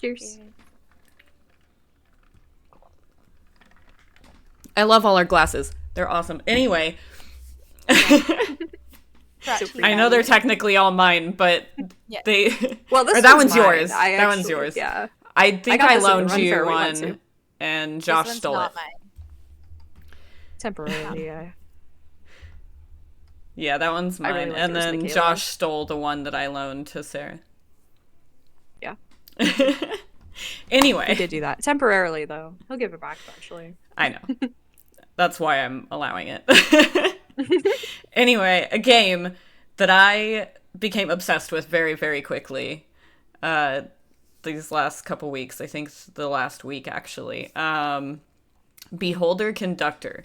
Cheers. I love all our glasses. They're awesome. Anyway, I know they're technically all mine, but they. Well, this that one's mine. yours. That one's yours. Yeah. I think I loaned run you fair we one, went to. and Josh stole it. Mine. Temporarily, yeah. Yeah, that one's mine. really like and yours, then Michaela. Josh stole the one that I loaned to Sarah. Yeah. Anyway. He did do that. Temporarily, though. He'll give it back eventually. I know. That's why I'm allowing it. Anyway, a that I became obsessed with very, very quickly these last couple weeks. I think the last week, actually. Beholder Conductor.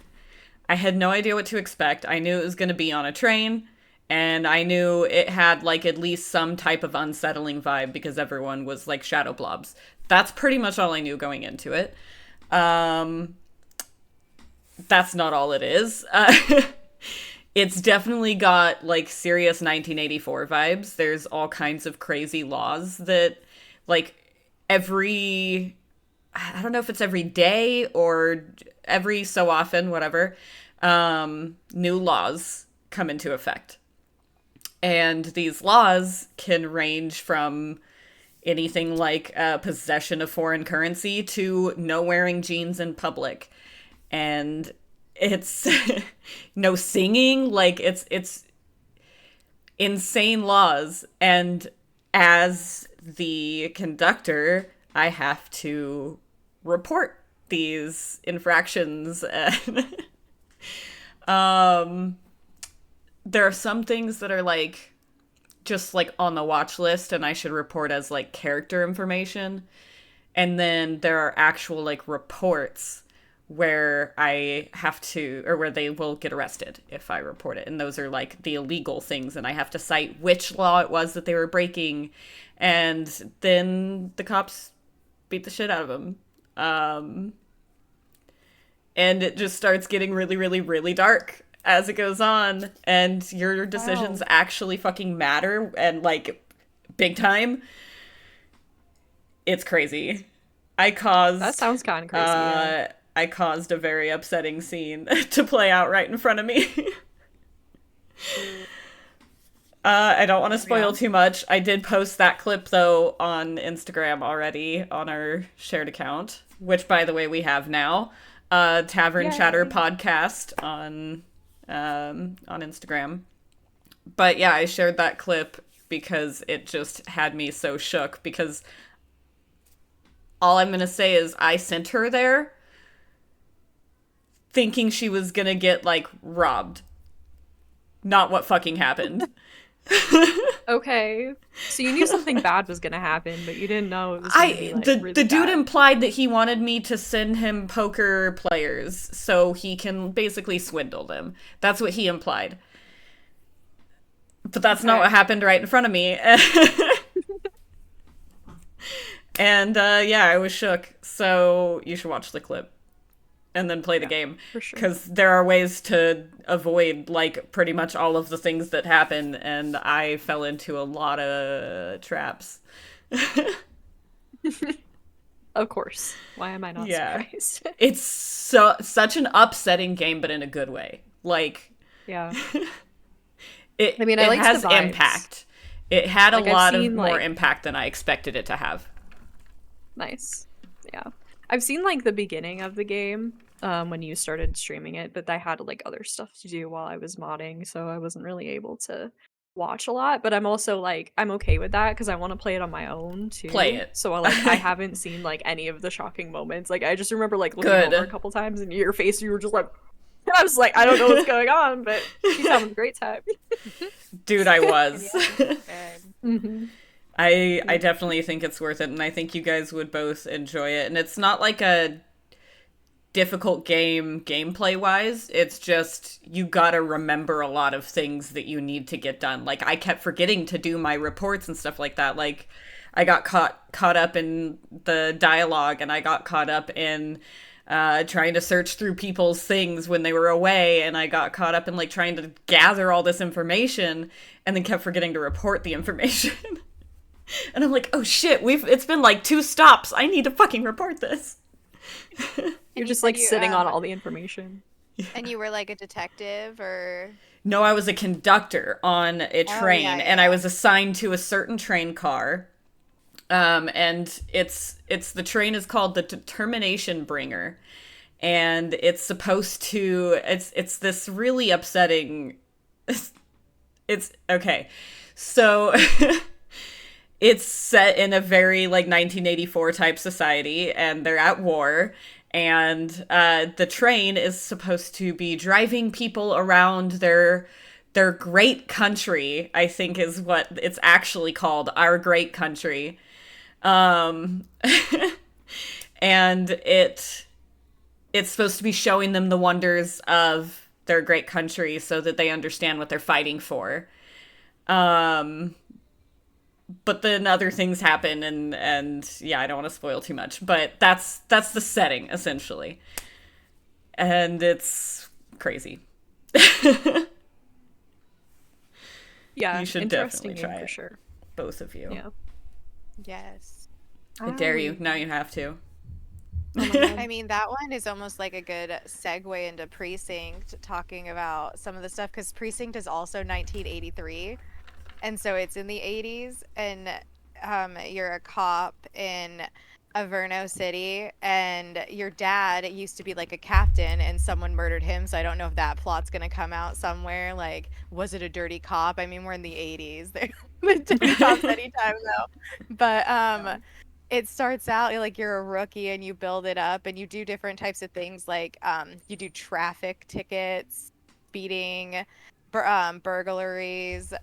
I had no idea what to expect. I knew it was going to be on a train, and I knew it had, like, at least some type of unsettling vibe because everyone was, like, shadow blobs. That's pretty much all I knew going into it. That's not all it is. It's definitely got, like, serious 1984 vibes. There's all kinds of crazy laws that, like, I don't know if it's every day or every so often, whatever, new laws come into effect. And these laws can range from anything like possession of foreign currency to no wearing jeans in public. And it's no singing, like it's insane laws. And as the conductor, I have to report these infractions. There are some things that are like just like on the watch list and I should report as like character information. And then there are actual like reports where I have to, or where they will get arrested if I report it. And those are like the illegal things, and I have to cite which law it was that they were breaking. And then the cops beat the shit out of them. And it just starts getting really, really, really dark as it goes on. And your decisions actually fucking matter, and like big time. It's crazy. That sounds kind of crazy. Yeah. I caused a very upsetting scene to play out right in front of me. I don't want to spoil too much. I did post that clip, though, on Instagram already, on our shared account, which, by the way, we have now. Tavern Chatter podcast on Instagram. But yeah, I shared that clip because it just had me so shook, because all I'm going to say is I sent her there thinking she was gonna get, like, robbed. Not what fucking happened. Okay. So you knew something bad was gonna happen, but you didn't know it was gonna be, like, really the dude bad. implied that he wanted me to send him poker players so he can basically swindle them. That's what he implied. But that's not what happened right in front of me. And, yeah, I was shook. So you should watch the clip. And then play the game. For sure. Because there are ways to avoid, like, pretty much all of the things that happen, and I fell into a lot of traps. Of course. Why am I not surprised? It's such an upsetting game, but in a good way. Like, yeah. it liked has the vibes. impact. It had Like, a lot I've of seen, more like- impact than I expected it to have. Nice. Yeah. I've seen, like, the beginning of the game, when you started streaming it, but I had, like, other stuff to do while I was modding, so I wasn't really able to watch a lot. But I'm also, like, I'm okay with that, because I want to play it on my own, too. Play it. So, like, I haven't seen, like, any of the shocking moments. Like, I just remember, like, looking Good. over a couple times, and your face, you were just like... And I was like, I don't know what's going on, but she's having a great time. Dude, I was. Mm-hmm. I definitely think it's worth it, and I think you guys would both enjoy it. And it's not like a difficult game gameplay-wise. It's just you gotta remember a lot of things that you need to get done. Like, I kept forgetting to do my reports and stuff like that. Like, I got caught up in the dialogue, and I got caught up in trying to search through people's things when they were away, and I got caught up in, like, trying to gather all this information, and then kept forgetting to report the information. And I'm like, oh shit, it's been like 2 stops. I need to fucking report this. You're And you just said like you sitting on all the information. and you were like a detective or No, I was a conductor on a oh yeah, train, yeah, and I yeah. was assigned to a certain train car. And it's the train is called the Determination Bringer, and it's supposed to it's this really upsetting. It's okay, so it's set in a very like 1984 type society, and they're at war, and the train is supposed to be driving people around their great country, I think is what it's actually called, our great country. um and it's supposed to be showing them the wonders of their great country so that they understand what they're fighting for. um but then other things happen, and yeah, I don't want to spoil too much, but that's the setting essentially, and it's crazy. Yeah, You should definitely interesting try game for it, sure. both of you. Yeah. Yes. I dare I you. Now you have to. Oh my god. I mean, that one is almost like a good segue into Precinct, talking about some of the stuff because Precinct is also 1983, and so it's in the 80s, and you're a cop in Averno City, and your dad used to be like a captain, and someone murdered him. So I don't know if that plot's gonna come out somewhere. Like, was it a dirty cop? I mean, we're in the 80s. They're the dirty cops anytime though. But it starts out like you're a rookie and you build it up and you do different types of things like you do traffic tickets, speeding, burglaries.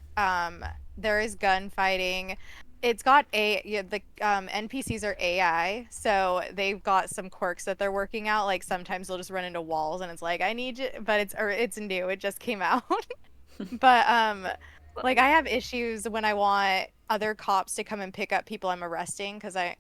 There is gunfighting. It's got the NPCs are AI, so they've got some quirks that they're working out. Like sometimes they'll just run into walls and it's like I need you, but it's new. It just came out. But like I have issues when I want other cops to come and pick up people I'm arresting because I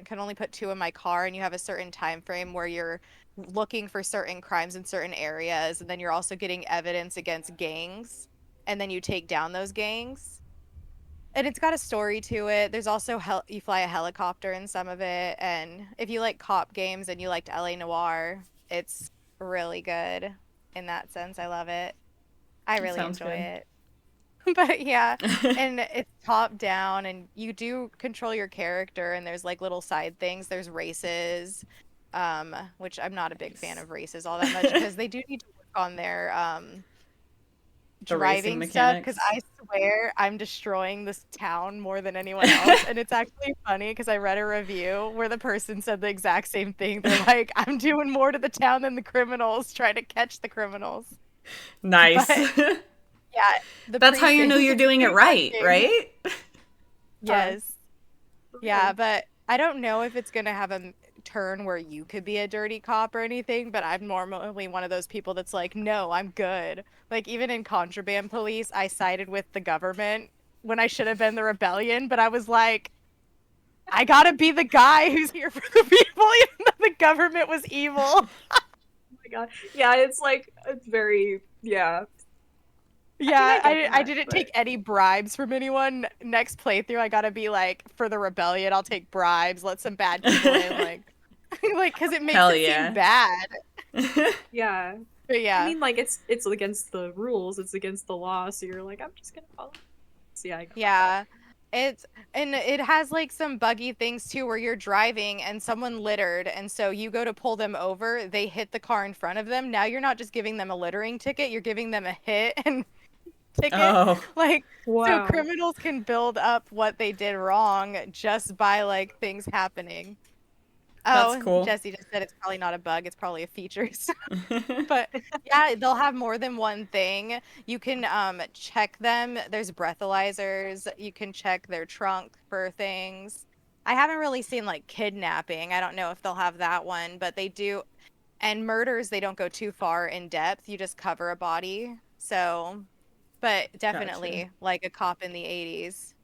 can only put two in my car, and you have a certain time frame where you're looking for certain crimes in certain areas, and then you're also getting evidence against gangs, and then you take down those gangs. And it's got a story to it. There's also you fly a helicopter in some of it, and if you like cop games and you liked LA Noire, it's really good in that sense. I love it. I That really sounds enjoy good. it. But yeah, and it's top down and you do control your character and there's like little side things. There's races, which I'm not a big fan Nice. of races all that much because they do need to work on their The racing driving stuff because mechanics. I swear I'm destroying this town more than anyone else. And it's actually funny because I read a review where the person said the exact same thing. They're like, I'm doing more to the town than the criminals, trying to catch the criminals. Nice. But yeah, the That's how you know precinct you're is a doing it pretty fun right, game. right? Yes. For Yeah, real. but I don't know if it's gonna have a turn where you could be a dirty cop or anything, but I'm normally one of those people that's like, no, I'm good. Like even in Contraband Police, I sided with the government when I should have been the rebellion, but I was like, I gotta be the guy who's here for the people, even though the government was evil. Oh my god. Yeah, it's like it's very yeah. I mean, I Yeah, get I that, didn't but take any bribes from anyone. Next playthrough, I gotta be like, for the rebellion, I'll take bribes, let some bad people in, like, like, because it makes Hell it seem yeah. bad. yeah. But I yeah, mean, like it's against the rules, it's against the law, so you're like, I'm just gonna follow. So yeah, I get that. yeah, it's and it has like some buggy things too, where you're driving and someone littered, and so you go to pull them over, they hit the car in front of them. Now you're not just giving them a littering ticket, you're giving them a hit and ticket. Oh, Like, so Wow. criminals can build up what they did wrong just by like things happening. that's Oh, cool. Jesse just said it's probably not a bug, it's probably a feature. But yeah, they'll have more than one thing. You can check them. There's breathalyzers. You can check their trunk for things. I haven't really seen like kidnapping. I don't know if they'll have that one, but they do. And murders, they don't go too far in depth. You just cover a body. So, but Gotcha. definitely like a cop in the 80s.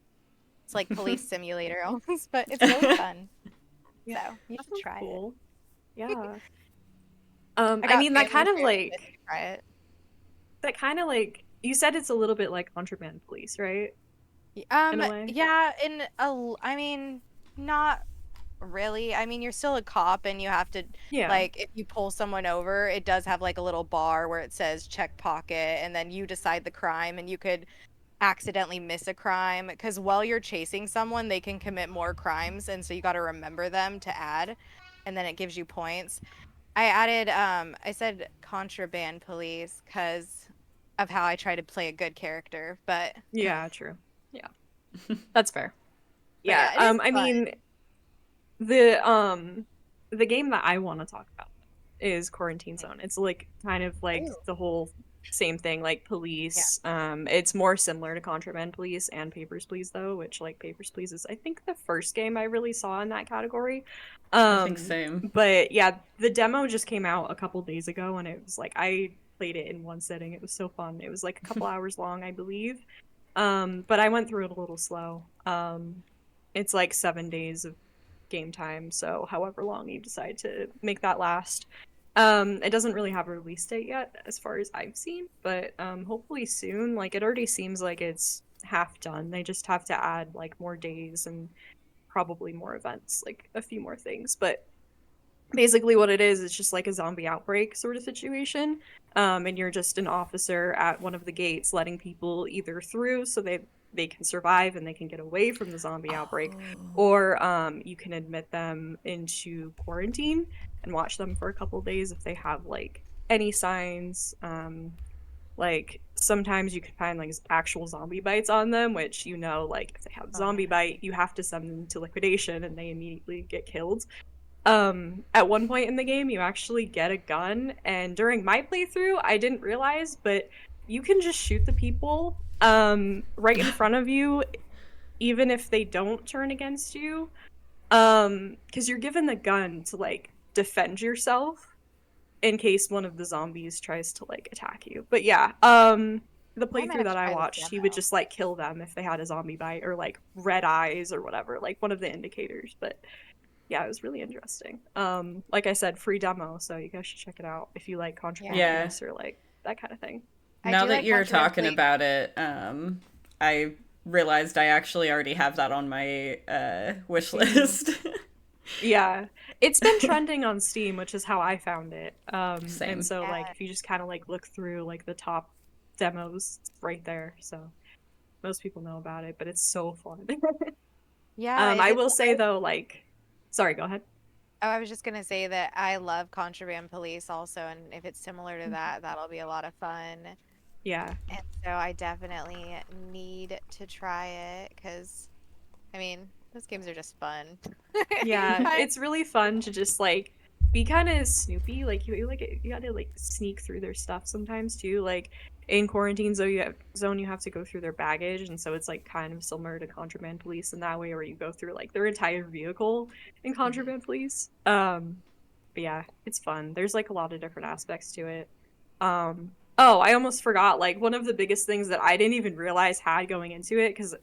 It's like police simulator almost, but it's really fun. Yeah. So, you That should sounds try it. cool. Yeah. I I got mean family here that should try it. that kind of like you said it's a little bit like Contraband Police, right? in a way. Yeah, I mean, not really. I mean, you're still a cop and you have to, Yeah. like, if you pull someone over, it does have like a little bar where it says check pocket, and then you decide the crime, and you could accidentally miss a crime because while you're chasing someone, they can commit more crimes, and so you got to remember them to add, and then it gives you points. I added, I said contraband police because of how I try to play a good character, Yeah, true. Yeah. That's fair. but Yeah. yeah, it is I fun. mean, the um the game that I want to talk about is Quarantine Zone. It's like kind of like Ooh. the whole same thing, like Yeah. police. It's more similar to Contraband Police and Papers, Please though, which like Papers, Please is I think the first game I really saw in that category. I think same. But yeah, the demo just came out a couple days ago and it was like I played it in one sitting. It was so fun. It was like a couple hours long, I believe. But I went through it a little slow. It's like 7 days of game time, so however long you decide to make that last. It doesn't really have a release date yet, as far as I've seen, but hopefully soon. Like it already seems like it's half done. They just have to add like more days and probably more events, like a few more things. But basically what it is just like a zombie outbreak sort of situation, and you're just an officer at one of the gates letting people either through so they can survive and they can get away from the zombie outbreak, Oh. or you can admit them into quarantine and watch them for a couple days if they have like any signs. Like sometimes you can find like actual zombie bites on them, which like if they have Oh zombie no. bite you have to send them to liquidation and they immediately get killed. At one point in the game, you actually get a gun, and during my playthrough, I didn't realize, but you can just shoot the people right in front of you, even if they don't turn against you. Because you're given the gun to like defend yourself in case one of the zombies tries to like attack you. But yeah, the I might playthrough have to that I try this watched, he would demo. just like kill them if they had a zombie bite or like red eyes or whatever, like one of the indicators. But yeah, it was really interesting. Like I said, free demo, so you guys should check it out if you like Contraband Yeah. Yeah. Police or like that kind of thing. I Now do that like you're Contraband talking Police. about it, I realized I actually already have that on my wish Mm-hmm. list. Yeah, it's been trending on Steam, which is how I found it. And Same. so like Yeah. if you just kind of like look through like the top demos, it's right there. So most people know about it, but it's so fun. Yeah, if I it's will say though, like, sorry, go ahead. oh, I was just gonna say that I love Contraband Police also, and if it's similar to that, that'll be a lot of fun. Yeah, And so I definitely need to try it because, I mean, those games are just fun. yeah, I it's really fun to just like be kind of snoopy. Like you gotta like sneak through their stuff sometimes too. Like in quarantine zone, you have to go through their baggage, and so it's like kind of similar to Contraband Police in that way, where you go through like their entire vehicle in Mhm. Contraband Police. But yeah, it's fun. There's like a lot of different aspects to it. Oh, I almost forgot. Like one of the biggest things that I didn't even realize had going into it because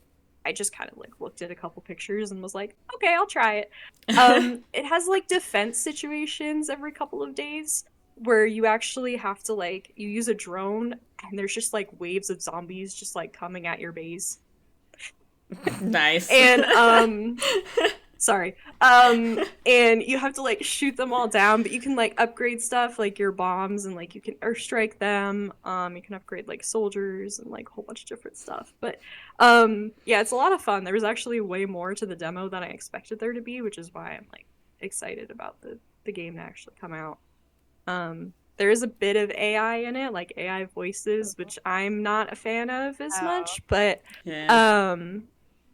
I just kind of like looked at a couple pictures and was like, okay, I'll try it. It has like defense situations every couple of days where you actually have to like you use a drone and there's just like waves of zombies just like coming at your base. Nice. And sorry. And you have to like shoot them all down, but you can like upgrade stuff like your bombs and like you can airstrike them. You can upgrade like soldiers and like a whole bunch of different stuff. But yeah, it's a lot of fun. There was actually way more to the demo than I expected there to be, which is why I'm like excited about the game to actually come out. There is a bit of AI in it, like AI voices, which I'm not a fan of as Oh, much, but Yeah. um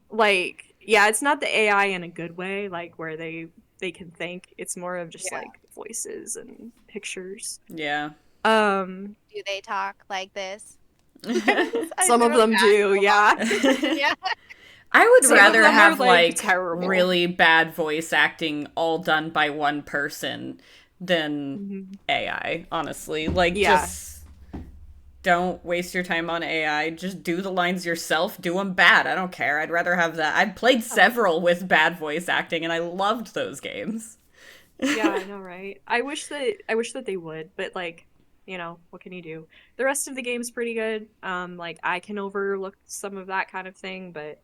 like yeah, it's not the AI in a good way, like where they can think. It's more of just yeah. like voices and pictures. Yeah. Um Do they talk like this? I some said of a them bad do, yeah. robot. Yeah. I would Some of rather them are have like like terrible. really bad voice acting all done by one person than Mhm. AI, honestly. Like Yeah. just don't waste your time on AI. Just do the lines yourself. Do them bad. I don't care. I'd rather have that. I've played several with bad voice acting and I loved those games. Yeah, I know, right? I wish that they would, but like, what can you do? The rest of the game's pretty good. Like I can overlook some of that kind of thing, but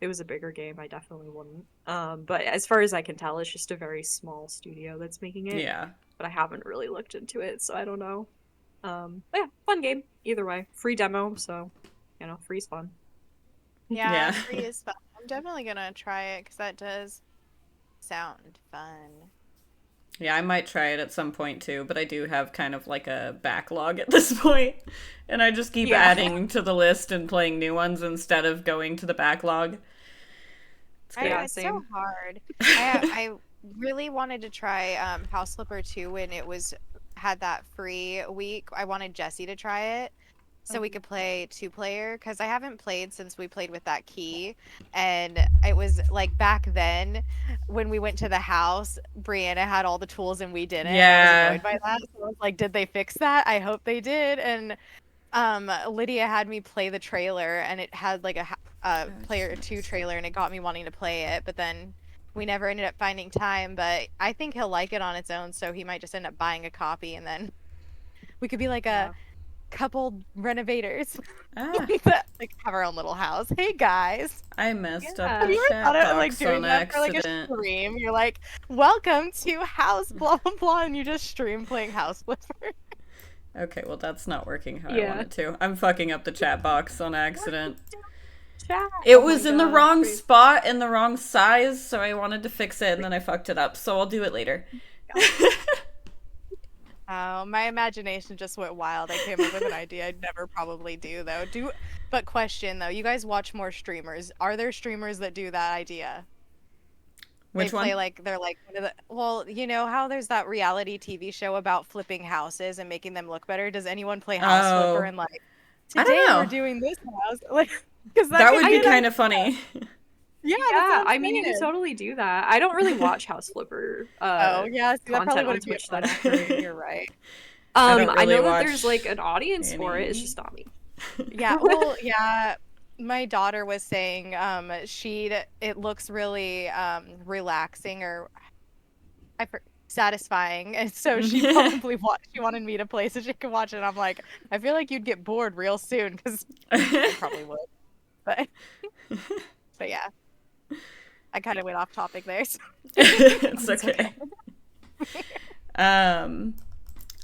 it was a bigger game, I definitely wouldn't. But as far as I can tell, it's just a very small studio that's making it. Yeah. But I haven't really looked into it, so I don't know. But yeah, fun game either way. Free demo, so free's fun. Yeah, Yeah. free is fun. I'm definitely gonna try it because that does sound fun. Yeah, I might try it at some point too, but I do have kind of like a backlog at this point, and I just keep Yeah. adding to the list and playing new ones instead of going to the backlog. It's so same. hard. I really wanted to try House Flipper 2 when it had that free week. I wanted Jesse to try it so we could play 2-player because I haven't played since we played with that key. And it was like back then when we went to the house, Brianna had all the tools and we didn't. Yeah. I was annoyed by that. So I was like, did they fix that? I hope they did. And Lydia had me play the trailer and it had like a player 2 trailer and it got me wanting to play it, but then we never ended up finding time. But I think he'll like it on its own, so he might just end up buying a copy and then we could be like a couple renovators. Ah, Like have our own little house. Hey guys. I messed up Have the you ever chat thought of like box doing on that for like a accident. stream? You're like, welcome to house blah blah blah, and you just stream playing House Flipper. Okay, well that's not working how I Yeah. want it to. I'm fucking up the chat box on accident. Chat. It Oh my was in the God, wrong crazy. spot and the wrong size, so I wanted to fix it and then I fucked it up. So I'll do it later. Oh, my imagination just went wild. I came up with an idea I'd never probably do though. But question though, you guys watch more streamers. Are there streamers that do that idea? Which They play one? like they're like one of the well, you know how there's that reality TV show about flipping houses and making them look better? Does anyone play House Flipper and like I don't today we're know. doing this house? Like because That would be I- kind of funny. Yeah, Yeah, I mean, you can totally do that. I don't really watch House Flipper Oh yeah, see, that probably content on wouldn't be Twitch fun that for you. often. You're right. I don't I really know that watch there's like an audience for it. any. It's just not me. Yeah, well, yeah. My daughter was saying it looks really relaxing or satisfying, and so she probably she wanted me to play so she could watch it. I'm like, I feel like you'd get bored real soon because I probably would. But but yeah, I kind of went off topic there. So. It's okay.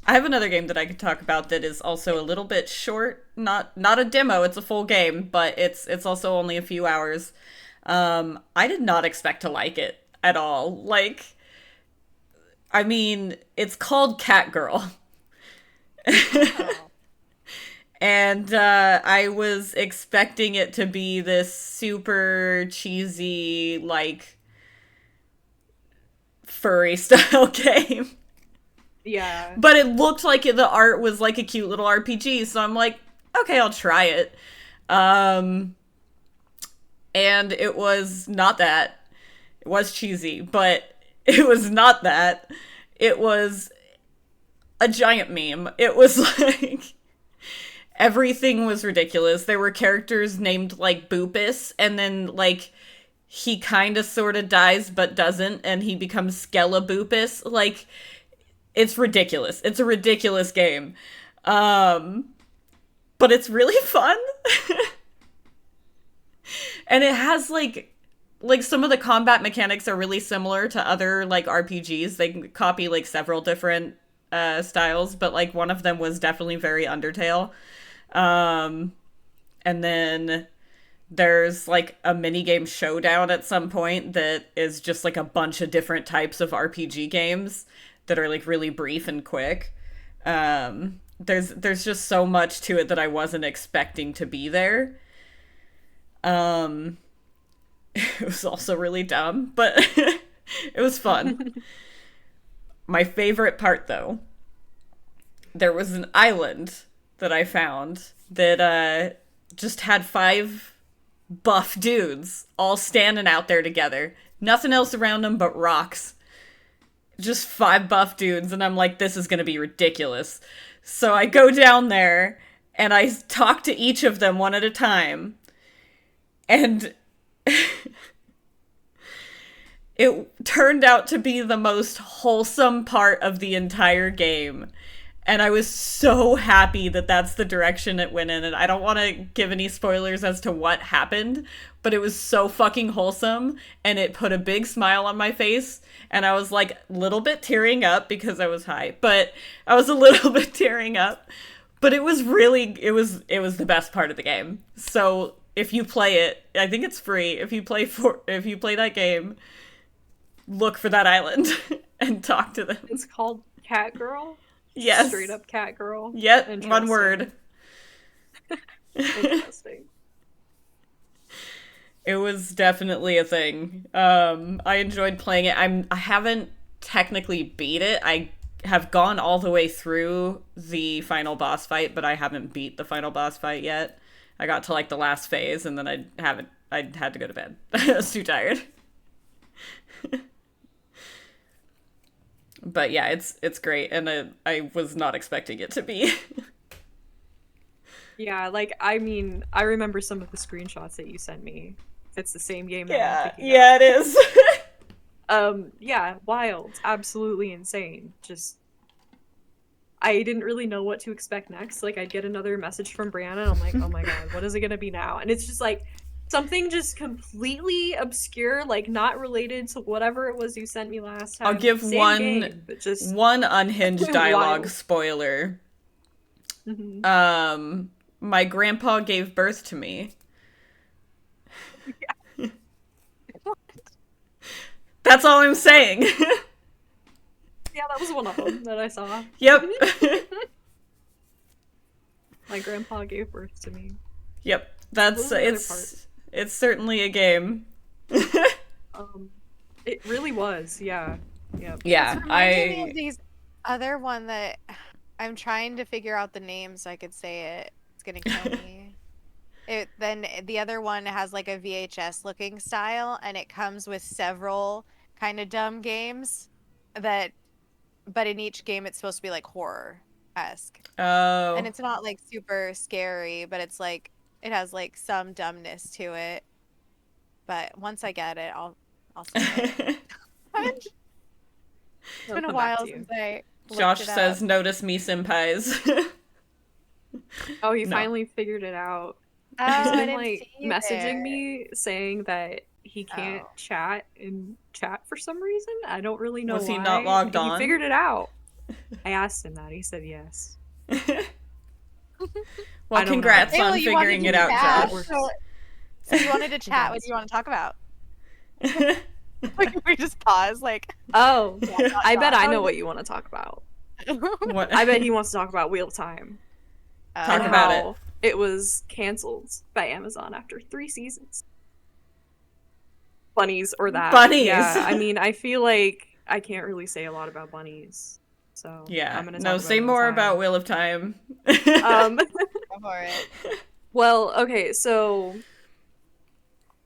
I have another game that I could talk about that is also a little bit short. Not a demo, it's a full game, but it's also only a few hours. I did not expect to like it at all. Like, I mean, it's called Cat Girl. Oh. And I was expecting it to be this super cheesy, like, furry style game. Yeah. But it looked like the art was like a cute little RPG, so I'm like, okay, I'll try it. And it was not that. It was cheesy, but it was not that. It was a giant meme. It was like everything was ridiculous. There were characters named like Boopus, and then like he kind of sort of dies but doesn't, and he becomes Skeleboopus. Like, it's ridiculous. It's a ridiculous game. But it's really fun. And it has like some of the combat mechanics are really similar to other like RPGs. They copy like several different styles, but like one of them was definitely very Undertale. And then there's like a minigame showdown at some point that is just like a bunch of different types of RPG games that are like really brief and quick. There's just so much to it that I wasn't expecting to be there. It was also really dumb, but it was fun. My favorite part, though, there was an island that I found that just had 5 buff dudes all standing out there together. Nothing else around them but rocks. Just 5 buff dudes, and I'm like, this is gonna be ridiculous. So I go down there, and I talk to each of them one at a time. And it turned out to be the most wholesome part of the entire game. And I was so happy that that's the direction it went in. And I don't want to give any spoilers as to what happened, but it was so fucking wholesome. And it put a big smile on my face. And I was like a little bit tearing up because I was high, but I was a little bit tearing up. But it was really, it was the best part of the game. So if you play it, I think it's free. If you play that game, look for that island and talk to them. It's called Cat Girl. Yes. Straight up Cat Girl. Yep, one word. Interesting. It was definitely a thing. I enjoyed playing it. I haven't technically beat it. I have gone all the way through the final boss fight, but I haven't beat the final boss fight yet. I got to like the last phase and then I had to go to bed. I was too tired. But yeah, it's great, and I was not expecting it to be. Yeah, like, I mean, I remember some of the screenshots that you sent me. It's the same game that I'm Yeah, thinking yeah, it is. Yeah, wild. Absolutely insane. Just, I didn't really know what to expect next. Like, I'd get another message from Brianna, and I'm like, oh my god, what is it gonna be now? And it's just like, something just completely obscure, like, not related to whatever it was you sent me last time. I'll give Same game, but just one unhinged dialogue wild. spoiler. Mhm. My grandpa gave birth to me. Yeah. That's all I'm saying. Yeah, that was one of them that I saw. Yep. My grandpa gave birth to me. Yep. What was the other part? It's certainly a game. It really was, yeah. Yeah. Yeah, It's reminding me of these other one that I'm trying to figure out the name so I could say it. It's gonna kill me. Then the other one has like a VHS looking style, and it comes with several kind of dumb games but in each game it's supposed to be like horror-esque. And Oh. it's not like super scary, but it's like it has like some dumbness to it. But once I get it, I'll say it. It's I'll been a come back while to you. since I looked Josh it up. says, "Notice me, senpais." Oh, he No. finally figured it out. Oh, He's I been didn't like see you messaging there. me saying that he can't Oh. chat for some reason. I don't really know Was why. he not logged and on? He figured it out. I asked him that. He said yes. Well, I don't know. congrats Hey, well, on you wanted figuring to it out, chat, Josh. so you wanted to chat. What do you want to talk about? Like, we just pause, like. Oh, I bet I Oh, know what you want to talk about. What? I bet he wants to talk about Wheel of Time. Talk And about how it was canceled by Amazon after 3 seasons. Bunnies or that. Bunnies. Yeah, I mean, I feel like I can't really say a lot about bunnies. So Yeah. I'm gonna talk No, about say Wheel of more Time. about Wheel of Time. Go for it. Well, okay, so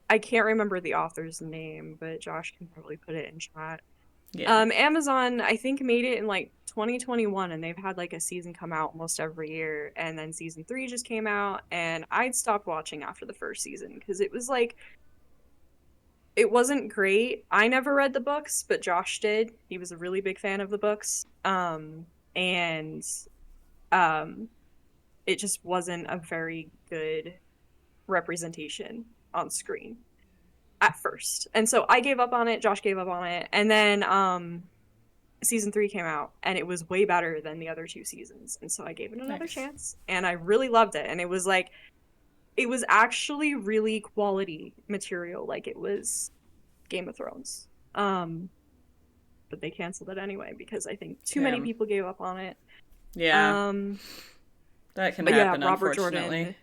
I can't remember the author's name, but Josh can probably put it in chat. Yeah. Amazon, I think, made it in like 2021, and they've had like a season come out almost every year, and then season 3 just came out, and I'd stopped watching after the first season because it was like, it wasn't great. I never read the books, but Josh did. He was a really big fan of the books. And it just wasn't a very good representation on screen at first. And so I gave up on it, Josh gave up on it, and then season 3 came out, and it was way better than the other 2 seasons. And so I gave it another chance, and I really loved it. And it was like, it was actually really quality material, like it was Game of Thrones. But they canceled it anyway because I think too many people gave up on it. Yeah. That can happen, unfortunately.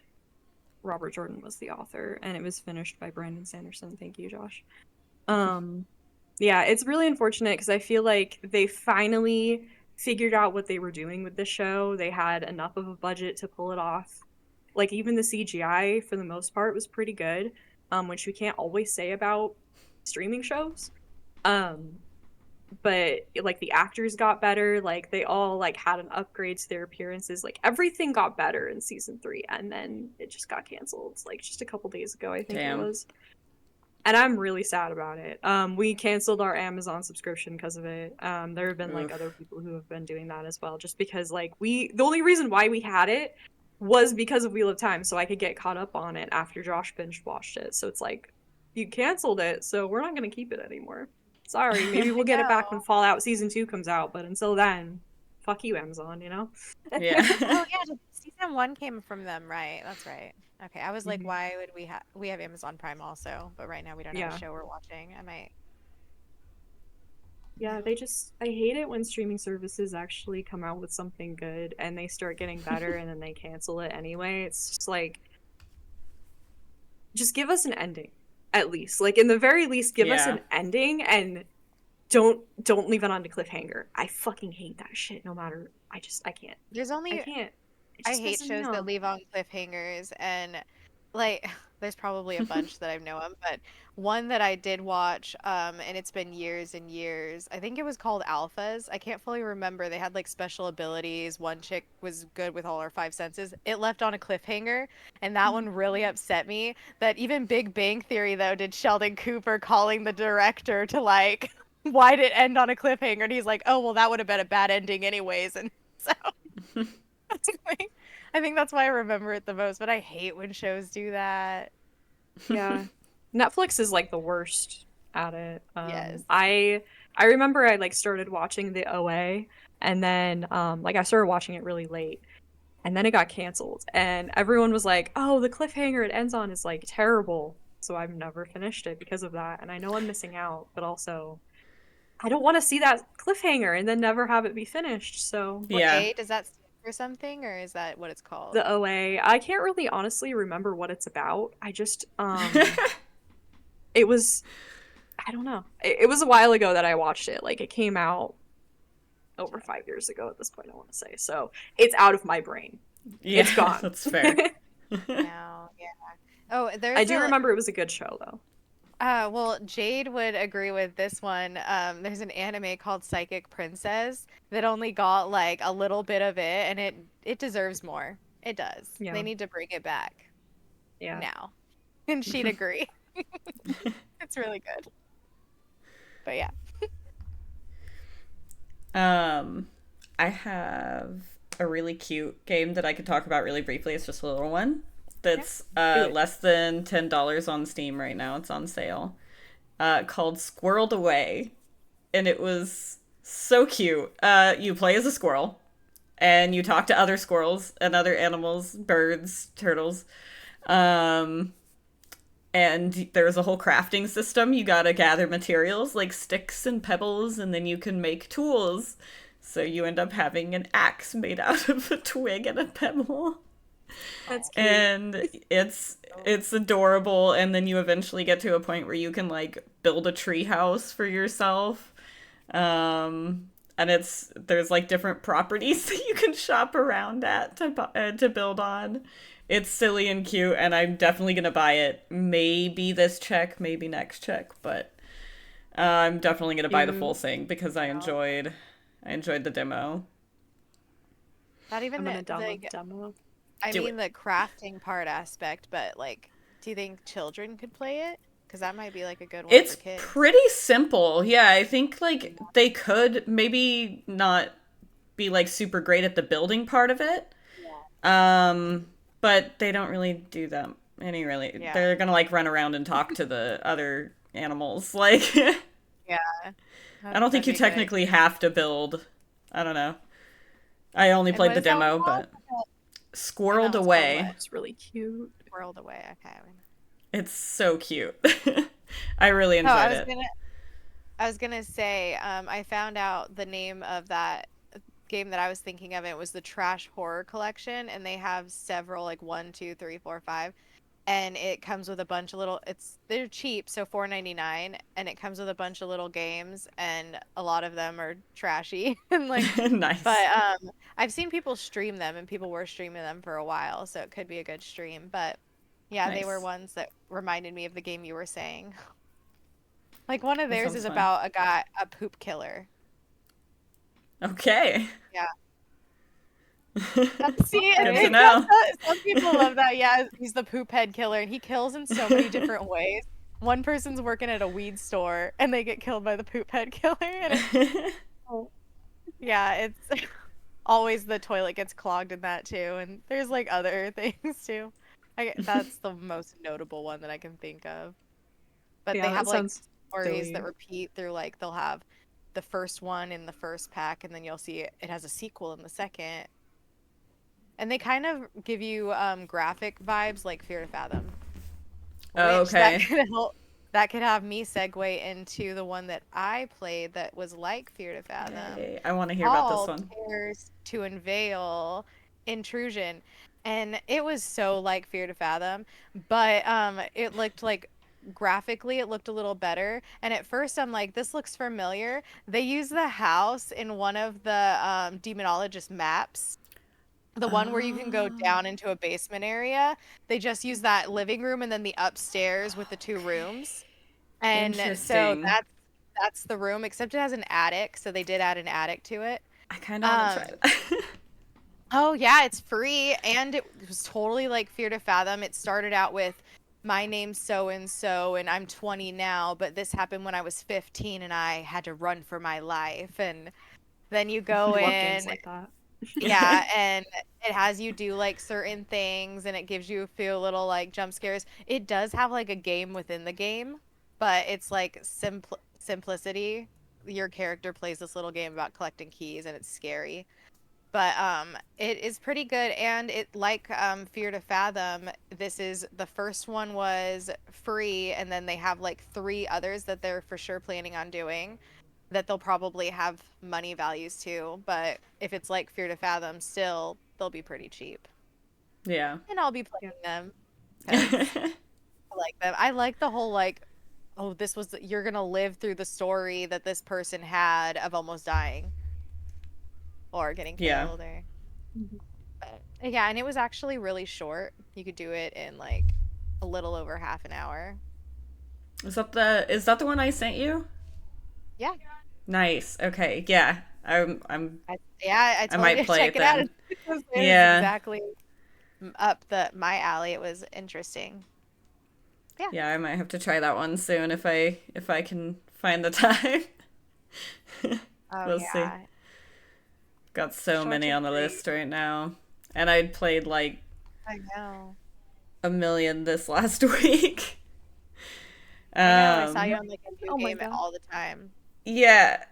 Robert Jordan was the author, and it was finished by Brandon Sanderson. Thank you, Josh. Yeah, it's really unfortunate because I feel like they finally figured out what they were doing with the show. They had enough of a budget to pull it off. Like, even the CGI, for the most part, was pretty good, which we can't always say about streaming shows. But, like, the actors got better. Like, they all, like, had an upgrade to their appearances. Like, everything got better in season 3, and then it just got canceled. Like, just a couple days ago, I think it was. and I'm really sad about it. We canceled our Amazon subscription because of it. There have been like other Oof. people who have been doing that as well, just because like the only reason why we had it was because of Wheel of Time, so I could get caught up on it after Josh binge watched it. So it's like you canceled it, so we're not gonna keep it anymore. Sorry, maybe we'll get it back when No. Fallout Season 2 comes out, but until then, fuck you, Amazon, you know? Yeah. Oh yeah, season one came from them, right? That's right. Okay, I was like, Mhm. why would we have Amazon Prime also, but right now we don't have a Yeah. show we're watching. I might. Yeah, I hate it when streaming services actually come out with something good and they start getting better and then they cancel it anyway. It's just like, just give us an ending, at least. Like, in the very least, give us Yeah. an ending and don't leave it on a cliffhanger. I fucking hate that shit no matter, I can't. There's I only can't. It I just hate pisses me shows that off. leave on cliffhangers and like there's probably a bunch that I know of, but one that I did watch, and it's been years and years. I think it was called Alphas. I can't fully remember. They had like special abilities. One chick was good with all her five senses. It left on a cliffhanger, and that one really upset me. That even Big Bang Theory though did Sheldon Cooper calling the director to like why'd it end on a cliffhanger? And he's like, oh well, that would have been a bad ending anyways. And so I think that's why I remember it the most, but I hate when shows do that. Yeah. Netflix is like the worst at it. Yes. I remember I like started watching the OA and then like I started watching it really late and then it got canceled and everyone was like, "Oh, the cliffhanger it ends on is like terrible." So I've never finished it because of that and I know I'm missing out, but also I don't want to see that cliffhanger and then never have it be finished. So Yeah. Does that stand for something or is that what it's called? the OA, I can't really honestly remember what it's about. I just it was I don't know. It was a while ago that I watched it. Like it came out over 5 years ago at this point, I want to say. So it's out of my brain. Yeah, It's gone. that's fair. No, yeah. Oh, I there's do a remember it was a good show though. well, Jade would agree with this one. There's an anime called Psychic Princess that only got like a little bit of it and it deserves more. It does. They Yeah. need to bring it back Yeah. now. And she'd agree. It's really good. But yeah. I have a really cute game that I could talk about really briefly. It's just a little one Yeah. that's Do it. less than $10 on Steam right now. It's on sale. Called Squirreled Away, and it was so cute. You play as a squirrel, and you talk to other squirrels and other animals, birds, turtles. Um, and there's a whole crafting system. You gotta gather materials like sticks and pebbles, and then you can make tools. So you end up having an axe made out of a twig and a pebble. That's cute. And it's adorable, and then you eventually get to a point where you can like build a tree house for yourself. And there's like different properties that you can shop around at to build on. It's silly and cute, and I'm definitely gonna buy it. Maybe this check, maybe next check, but I'm definitely gonna buy the full You thing because I enjoyed the demo. Not even I'm gonna download the the demo. I Do mean it. the crafting part aspect, but like, do you think children could play it? Because that might be like a good one for It's kids. pretty simple. Yeah, I think like they could maybe not be like super great at the building part of it. Yeah. But they don't really do that any really. Yeah. They're gonna like run around and talk to the other animals. Like Yeah. I don't think That'd you be good. technically have to build. I don't know. I only And played what the is that one demo, called? but And Squirreled that one's called Away. what? Looks really cute. World Away. Okay. It's so cute. I really Oh, enjoyed it. I was gonna say, I found out the name of that game that I was thinking of. It was the Trash Horror Collection, and they have several, like one, two, three, four, five, and it comes with a bunch of little. They're cheap, so 4.99, and it comes with a bunch of little games, and a lot of them are trashy and like. But Nice. I've seen people stream them, and people were streaming them for a while, so it could be a good stream. But yeah, they were Nice. ones that reminded me of the game you were saying. Like one of That theirs sounds is fun. about a poop killer. Okay. Yeah. See, Good to that's know. some people love that. Yeah, he's the poop head killer, and he kills in so many different ways. one person's working at a weed store and they get killed by the poop head killer, and Oh. yeah, it's always the toilet gets clogged in that too, and there's like other things too. That's the most notable one that I can think of. But they Yeah, have that like sounds stories that silly. repeat through like they'll have the first one in the first pack, and then you'll see it has a sequel in the second. And they kind of give you graphic vibes like Fear to Fathom, Oh, which that okay. could help, that could have me segue into the one that I played that was like Fear to Fathom, Yay. I want to hear about this called one. Tears to Unveil Intrusion. And it was so like Fear to Fathom, but it looked like graphically it looked a little better. And at first I'm like, this looks familiar. They use the house in one of the demonologist maps, the one where you can go Oh, down into a basement area. They just use that living room and then the upstairs with the two okay. rooms. And so Interesting. that's the room, except it has an attic, so they did add an attic to it. I kind of want to Um, try that. oh yeah, it's free and it was totally like Fear to Fathom. It started out with my name's so and so and I'm 20 now, but this happened when I was 15 and I had to run for my life. And then you go I love games in. like that. Yeah, and it has you do like certain things and it gives you a few little like jump scares. It does have like a game within the game, but it's like simplicity. Your character plays this little game about collecting keys and it's scary. But it is pretty good, and it like Fear to Fathom, this is the first one was free, and then they have like three others that they're for sure planning on doing that they'll probably have money values too. But if it's like Fear to Fathom, still they'll be pretty cheap. Yeah. And I'll be Yeah. playing them because I like them. I like the whole like, oh, this was you're gonna live through the story that this person had of almost dying or getting Yeah. killed or Mhm. yeah, and it was actually really short. You could do it in like a little over half an hour. Is that the one I sent you? Yeah. Nice. Okay. Yeah. I'm Yeah, I I told might you to play check it it out. then. It was Yeah. exactly up the my alley. It was interesting. Yeah. Yeah, I might have to try that one soon if I can find the time. Oh We'll see. yeah. Got so Short many on and the sweet. list right now. And I'd played like I know. a million this last week. I know. I saw you Um on like a new Oh my game god. all the time. yeah.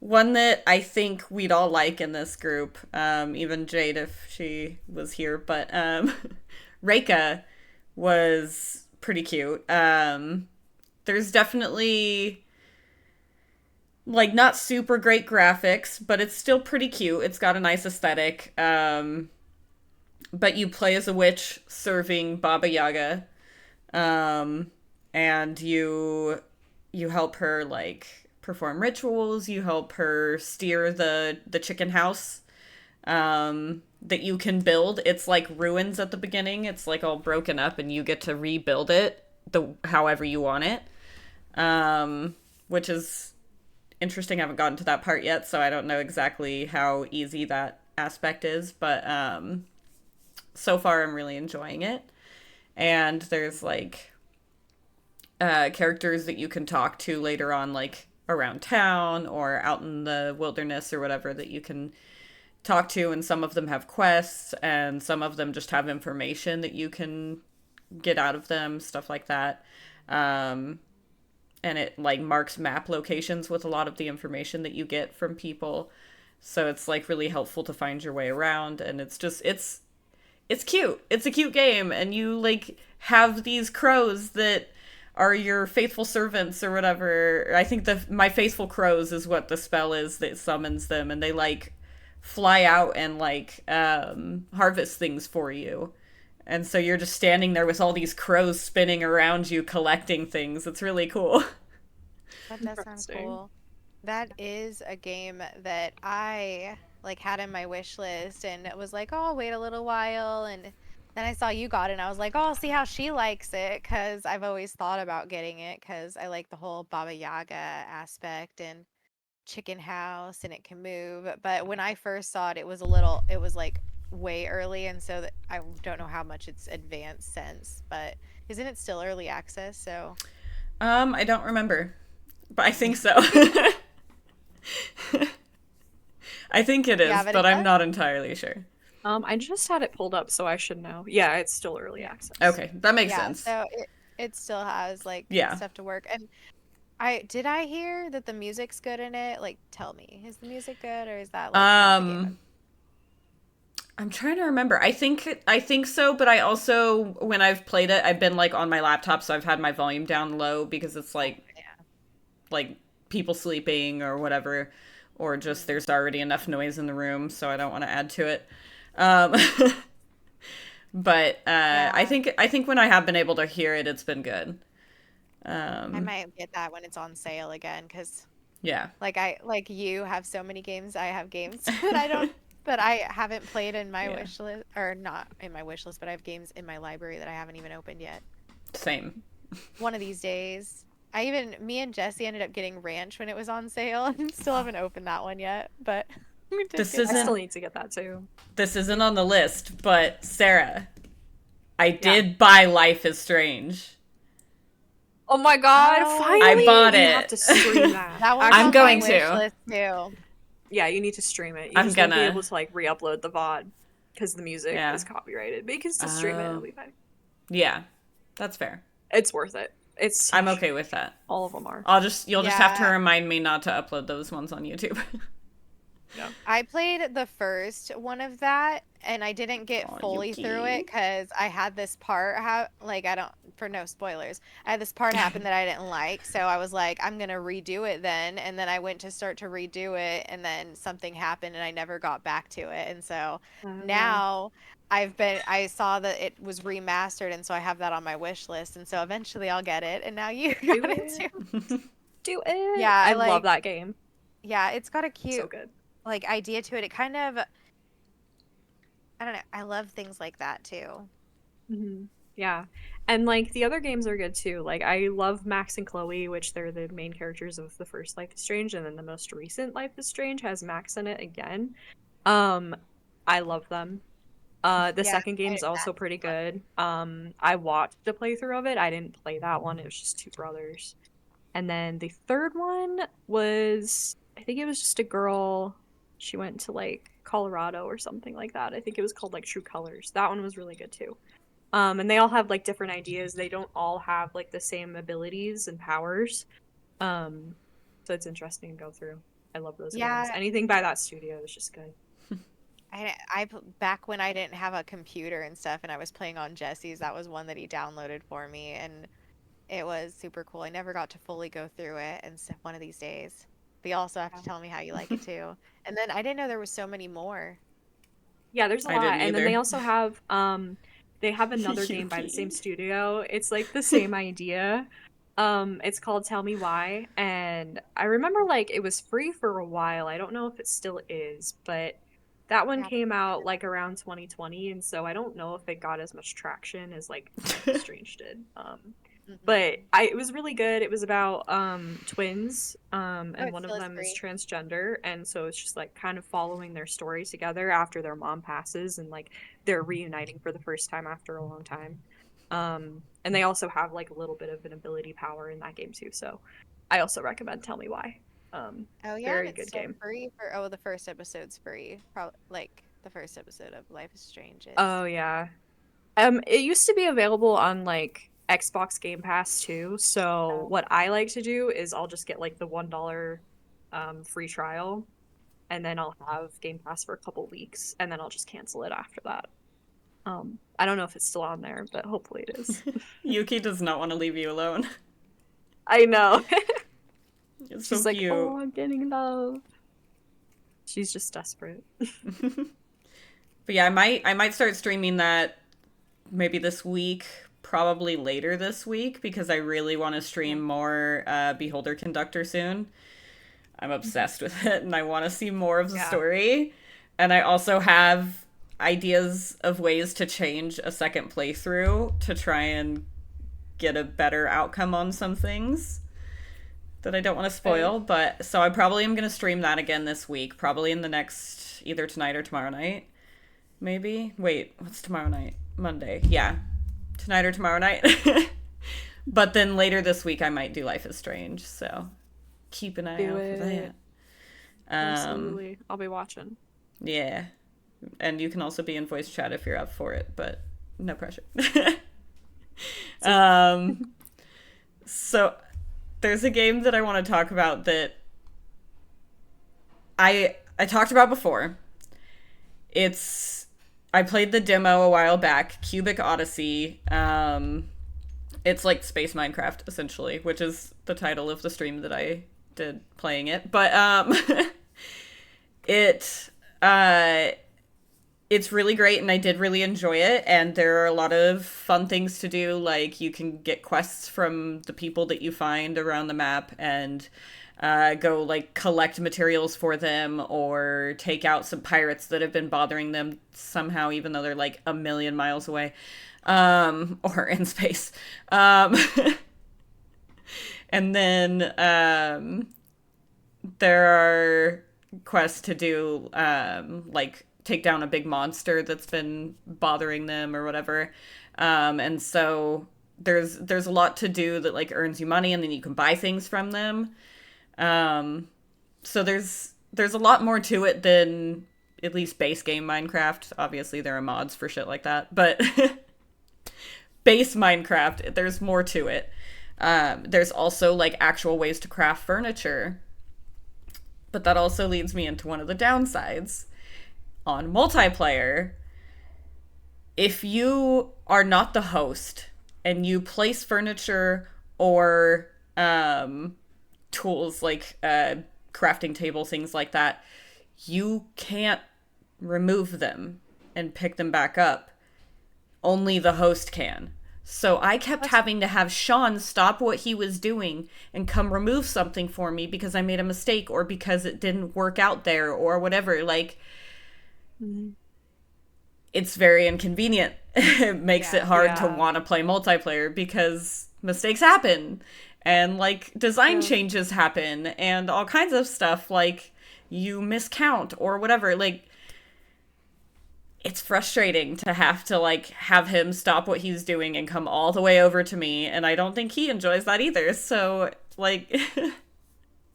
One that I think we'd all like in this group, even Jade if she was here, but Reika was pretty cute. There's definitely like not super great graphics, but it's still pretty cute. It's got a nice aesthetic. But you play as a witch serving Baba Yaga, um, and you help her like perform rituals. You help her steer the chicken house that you can build. It's like ruins at the beginning. It's like all broken up, and you get to rebuild it the however you want it, which is interesting. I haven't gotten to that part yet, so I don't know exactly how easy that aspect is, but so far I'm really enjoying it. And there's like characters that you can talk to later on, like around town or out in the wilderness or whatever, that you can talk to, and some of them have quests and some of them just have information that you can get out of them, stuff like that. Um, and it like marks map locations with a lot of the information that you get from people. So it's like really helpful to find your way around, and it's cute. It's a cute game, and you like have these crows that are your faithful servants or whatever. I think the my faithful crows is what the spell is that summons them, and they like fly out and like harvest things for you. And so you're just standing there with all these crows spinning around you collecting things. It's really cool. That does sound Interesting. cool. That is a game that I like had in my wish list and it was like, oh, I'll wait a little while. And then I saw you got it and I was like, oh, I'll see how she likes it because I've always thought about getting it because I like the whole Baba Yaga aspect and chicken house and it can move. But when I first saw it, it was like way early. And so that I don't know how much it's advanced since, but Isn't it still early access? So I don't remember, but I think so. I think it yeah, is, but but it I'm does. not entirely sure. I just had it pulled up, so I should know. Yeah, it's still early Yeah. access. Okay, that makes Yeah, sense. so it still has like Yeah. stuff to work. And I hear that the music's good in it? Like, tell me, is the music good or is that like not the game? Um, I'm trying to remember. I think so, but I also when I've played it, I've been like on my laptop, so I've had my volume down low because it's Oh, yeah. like people sleeping or whatever, or just Mhm. there's already enough noise in the room, so I don't want to add to it. Um, but Yeah, I think when I have been able to hear it, it's been good. I Um, might get that when it's on sale again because yeah. like you have so many games. I have games that I don't that I haven't played in my Yeah. wish list or not in my wish list, but I have games in my library that I haven't even opened yet. Same. One of these days. Me and Jesse ended up getting Ranch when it was on sale and still haven't opened that one yet, but we did This get I isn't that. still need to get that too. this isn't on the list, but Sarah, I Yeah. did buy Life is Strange. Oh my god, I Oh, finally! bought You have it. to stream that. that one's I'm on my going Actually, wish to. list too. yeah, you need to stream it. You I'm just won't be able gonna. to like re-upload the VOD because the music Yeah. is copyrighted. But you can still stream it, it'll Oh. be fine. Yeah. That's fair. It's worth it. It's I'm okay with that. all of them are. You'll just have to Yeah, remind me not to upload those ones on YouTube. Yeah. I played the first one of that and I didn't get Oh, fully through Yuki. it because I had this part like I don't for no spoilers. I had this part happen that I didn't like, so I was like, I'm gonna redo it then. And then I went to start to redo it, and then something happened, and I never got back to it. And so Yeah. now I saw that it was remastered, and so I have that on my wish list. And so eventually I'll get it. And now you Do got it it. too. Do it. Yeah, I love that game. yeah, it's got a So cute good. like idea to it. It kind of I don't know. I love things like that too. Yeah. And like the other games are good too. Like I love Max and Chloe, which they're the main characters of the first Life is Strange, and then the most recent Life is Strange has Max in it again. Um, I love them. The Yeah, second game's also Max is pretty fun. good. I watched a playthrough of it. I didn't play that one. It was just two brothers. And then the third one was, I think it was just a girl. She went to like Colorado or something like that. I think it was called like True Colors. That one was really good too. And they all have like different ideas. They don't all have like the same abilities and powers. Um, so it's interesting to go through. I love those games. Yeah, Anything by that studio is just good. back when I didn't have a computer and stuff, and I was playing on Jesse's. That was one that he downloaded for me, and it was super cool. I never got to fully go through it, and so one of these days. But you also have to tell me how you like it too. And then I didn't know there was so many more. Yeah, there's a I lot. didn't And then they either. also have they have another game by the same Yuki. studio. It's like the same idea. It's called Tell Me Why, and I remember like it was free for a while. I don't know if it still is, but that one Yeah. came out like around 2020, and so I don't know if it got as much traction as like Life is Strange did. Hmm. But it was really good. It was about twins, Oh, and it one of still is them is free. transgender, and so it's just like kind of following their story together after their mom passes, and like they're reuniting for the first time after a long time. And they also have like a little bit of an ability power in that game too. So I also recommend Tell Me Why. Oh yeah, and Very it's good still game. free for the first episode's free. Probably like the first episode of Life is Strange is. Oh yeah. It used to be available on like Xbox Game Pass too. So Oh. what I like to do is I'll just get like the $1 free trial, and then I'll have Game Pass for a couple weeks, and then I'll just cancel it after that. I don't know if it's still on there, but hopefully it is. Yuki does not want to leave you alone. I know. It's so She's like, cute. "Oh, I'm getting love." She's just desperate. But yeah, I might start streaming that maybe this week, probably later this week, because I really want to stream more Beholder Conductor soon. I'm obsessed with it, and I want to see more of the Yeah. story. And I also have ideas of ways to change a second playthrough to try and get a better outcome on some things that I don't want to Okay. spoil. But so I probably am going to stream that again this week, probably in the next either tonight or tomorrow night. Maybe. Wait, what's tomorrow night? Monday. Yeah. tonight or tomorrow night. But then later this week I might do Life is Strange, so keep an eye Do out it. for that. Absolutely. I'll be watching. Yeah. And you can also be in voice chat if you're up for it, but no pressure. So there's a game that I want to talk about that I talked about before. I played the demo a while back, Cubic Odyssey. It's like Space Minecraft, essentially, which is the title of the stream that I did playing it. But it's really great, and I did really enjoy it. And there are a lot of fun things to do, like you can get quests from the people that you find around the map, and go like collect materials for them, or take out some pirates that have been bothering them somehow, even though they're like a million miles away. Or in space. And then there are quests to do, like take down a big monster that's been bothering them or whatever. And so there's a lot to do that like earns you money, and then you can buy things from them. So there's a lot more to it than at least base game Minecraft. Obviously there are mods for shit like that, but base Minecraft, there's more to it. There's also like actual ways to craft furniture. But that also leads me into one of the downsides. On multiplayer, if you are not the host and you place furniture or tools like crafting table, things like that, you can't remove them and pick them back up. Only the host can. So I kept having to have Sean stop what he was doing and come remove something for me because I made a mistake or because it didn't work out there or whatever. Like, it's very inconvenient. It makes it hard to want to play multiplayer because mistakes happen and like design changes happen and all kinds of stuff, like you miscount or whatever. Like, it's frustrating to have to like have him stop what he's doing and come all the way over to me, and I don't think he enjoys that either. So like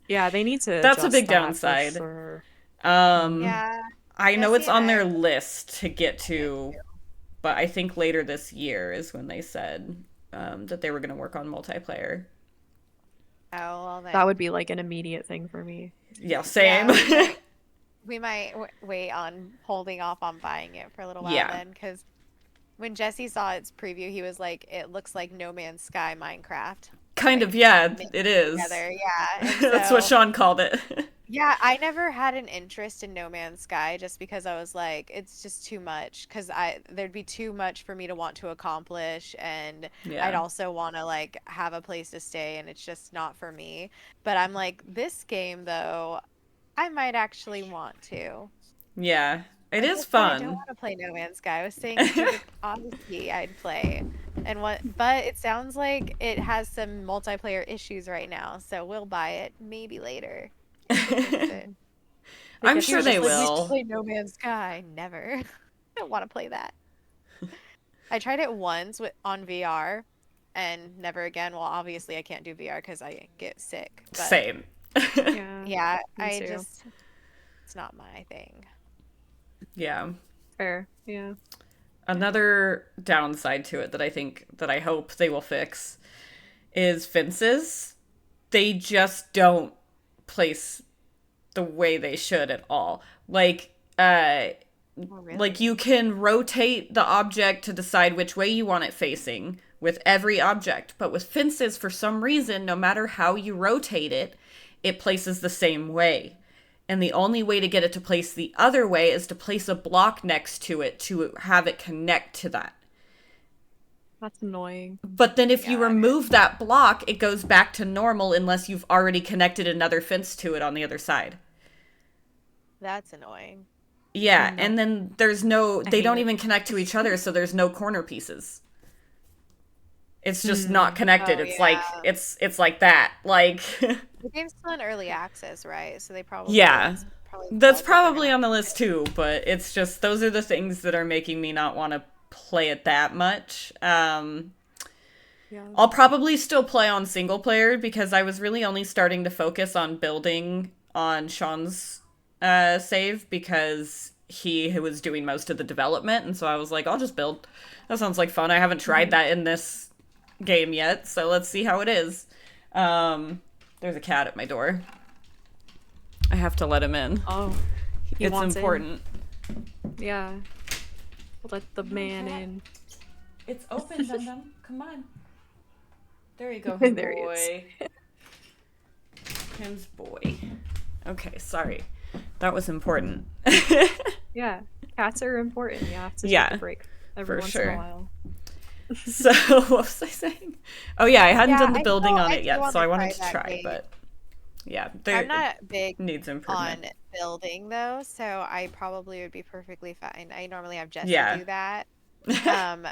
yeah, they need to that's a big that downside. sure. I know it's on their list to get to, but I think later this year is when they said that they were going to work on multiplayer. Oh, well, that would be like an immediate thing for me. Yeah, same. Yeah, we might wait on holding off on buying it for a little while then, because when Jesse saw its preview, he was like, "It looks like No Man's Sky Minecraft." Kind like, of, yeah, it is. Together. Yeah, that's what Sean called it. Yeah, I never had an interest in No Man's Sky just because I was like, it's just too much, because there'd be too much for me to want to accomplish, and I'd also want to like have a place to stay, and it's just not for me. But I'm like, this game though, I might actually want to. Yeah, it is fun. I don't want to play No Man's Sky. I was saying Odyssey I'd play. But it sounds like it has some multiplayer issues right now, so we'll buy it maybe later. I'm sure they will. We should play No Man's Sky. Never. I don't want to play that. I tried it once on VR and never again. Well, obviously I can't do VR because I get sick. But same. Yeah, it's not my thing. Yeah. Fair. Yeah. Another downside to it that I hope they will fix is fences. They just don't place the way they should at all. Like, really? Like you can rotate the object to decide which way you want it facing with every object, but with fences, for some reason, no matter how you rotate it, it places the same way. And the only way to get it to place the other way is to place a block next to it to have it connect to that. That's annoying. But then if you remove that block, it goes back to normal unless you've already connected another fence to it on the other side. That's annoying. Yeah, and then they don't even connect to each other, so there's no corner pieces. It's just not connected. It's like it's like that. Like the game's still in early access, right? So they probably that's probably on the list too. But it's just those are the things that are making me not want to play it that much. Yeah. I'll probably still play on single player because I was really only starting to focus on building on Sean's save because he was doing most of the development, and so I was like, I'll just build. That sounds like fun. I haven't tried that in this game yet, so let's see how it is. There's a cat at my door. I have to let him in. Oh, he It's wants important. in. Yeah. Let the man in. It's open, Dum Dum. Come on. There you go, There he boy. Him's boy. Okay, sorry. That was important. Yeah, cats are important. You have to Yeah, take a break every for once sure. in a while. So, what was I saying? Oh yeah, I hadn't Yeah, done the I building still on I it do yet, want so I to wanted try to that try, game. but yeah, I'm not big it needs improvement. on building though, so I probably would be perfectly fine. I normally have Jesse Yeah. do that.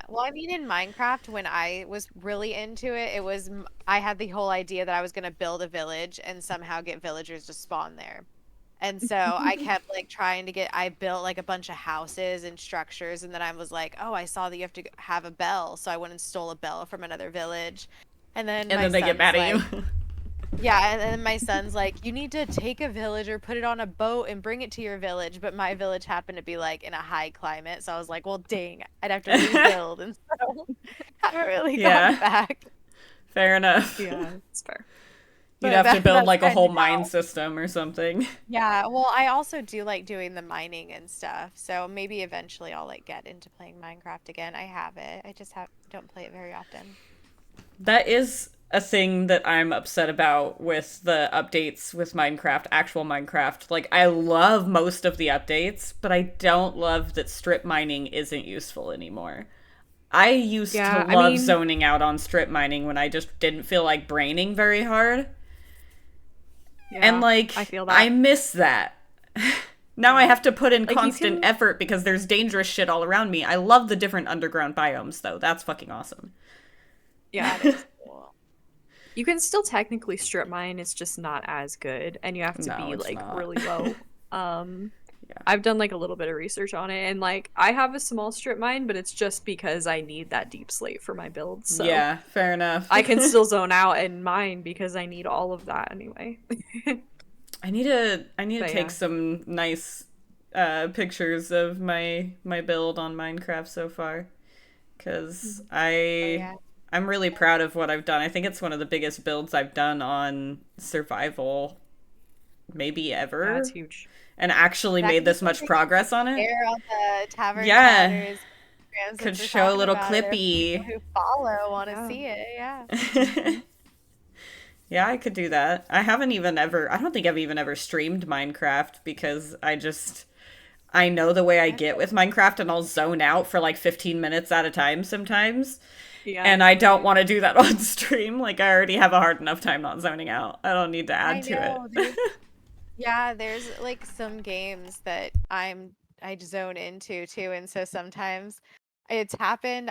Well, I mean, in Minecraft, when I was really into it, I had the whole idea that I was gonna build a village and somehow get villagers to spawn there. And so I kept like trying to I built like a bunch of houses and structures, and then I was like, oh, I saw that you have to have a bell, so I went and stole a bell from another village. And then And my then they get son's mad at like, you. yeah, and then my son's like, you need to take a villager, put it on a boat, and bring it to your village. But my village happened to be like in a high climate, so I was like, well, dang, I'd have to rebuild, and so I haven't really gone Yeah, back. fair enough. Yeah, it's fair. You'd But have to build that's like a kind whole of mine now. system or something. Yeah, well, I also do like doing the mining and stuff, so maybe eventually I'll like get into playing Minecraft again. I have it. I just have don't play it very often. That is a thing that I'm upset about with the updates with Minecraft, actual Minecraft. Like, I love most of the updates, but I don't love that strip mining isn't useful anymore. I used to Yeah, I love mean, zoning out on strip mining when I just didn't feel like braining very hard. And, yeah, I like, feel I that. miss that. Now I Yeah. have to put in Like you constant can, effort because there's dangerous shit all around me. I love the different underground biomes, though. That's fucking awesome. yeah, That is cool. you can still technically strip mine. It's just not as good, and you have to No, be it's like not. really low. Um, Yeah. I've done like a little bit of research on it, and like I have a small strip mine, but it's just because I need that deep slate for my build. So Yeah, fair enough. I can still zone out in mine because I need all of that anyway. I need to But take yeah. some nice pictures of my build on Minecraft so far cuz Oh yeah. I'm really proud of what I've done. I think it's one of the biggest builds I've done on survival maybe Yeah, it's ever huge. and actually That made could be this much something you could progress on it. share on the Tavern Yeah, Chatters Instagram could since we're show a talking little about it, or if people clippy. who follow want to Yeah. see it. Yeah. Yeah, I could do that. I haven't even ever, I don't think I've even ever streamed Minecraft because I know the way I That's get with Minecraft and I'll zone out for like 15 minutes at a time sometimes. Yeah, And I don't same. want to do that on stream. Like, I already have a hard enough time not zoning out. I don't need to I add to it. know. There's like some games that I zone into too, and so sometimes it's happened.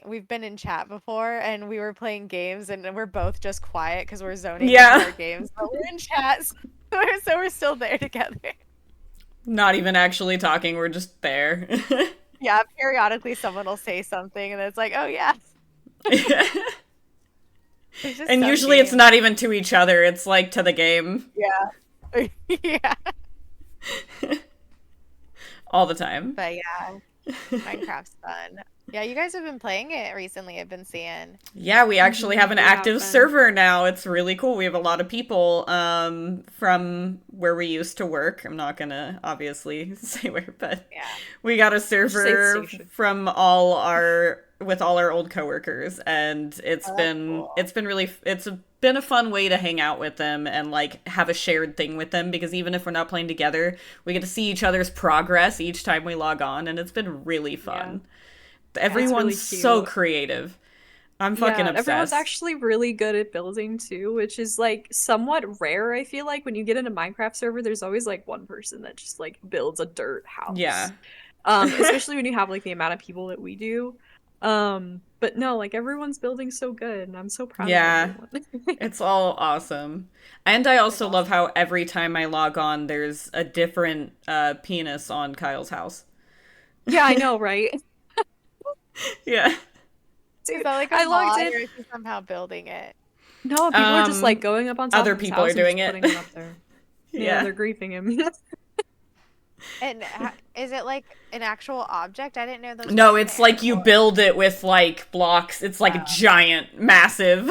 We've been in chat before, and we were playing games, and we're both just quiet because we're zoning into Yeah. our games, but we're in chat, so we're still there together. Not even actually talking, we're just there. Yeah, periodically someone will say something, and it's like, oh yeah, there's just And some usually it's games. not even to each other, it's like to the game Yeah, yeah, all the time. but yeah, Minecraft's fun. Yeah, you guys have been playing it recently. I've been seeing. Yeah, we actually have an We have active been. server now. It's really cool. We have a lot of people from where we used to work. I'm not gonna obviously say where, but Yeah. we got a Just say server station. from all our with all our old coworkers, and Oh, that's cool. it's been a fun way to hang out with them and like have a shared thing with them because even if we're not playing together, we get to see each other's progress each time we log on, and it's been really Yeah, fun. it's really Everyone's so cute. creative. I'm fucking Yeah, everyone's obsessed. actually really good at building too, which is like somewhat rare. I feel like when you get in a Minecraft server, there's always like one person that just like builds a dirt Yeah. house. Especially when you have like the amount of people that we do. But no, like everyone's building so good, and I'm so proud of Yeah. everyone. It's all awesome. And I That's also love awesome. how every time I log on, there's a different penis on Kyle's house. Yeah, I know, right? Yeah. Is Dude, that like a I logged mod, in. or is he somehow building it? No, people are just like going up on top Other of his people are house and doing just it. putting it up there. Yeah, Yeah. they're griefing him. And is it like an actual object? I didn't know those were No, in the it's like you airport. build it with like blocks. It's like giant, massive.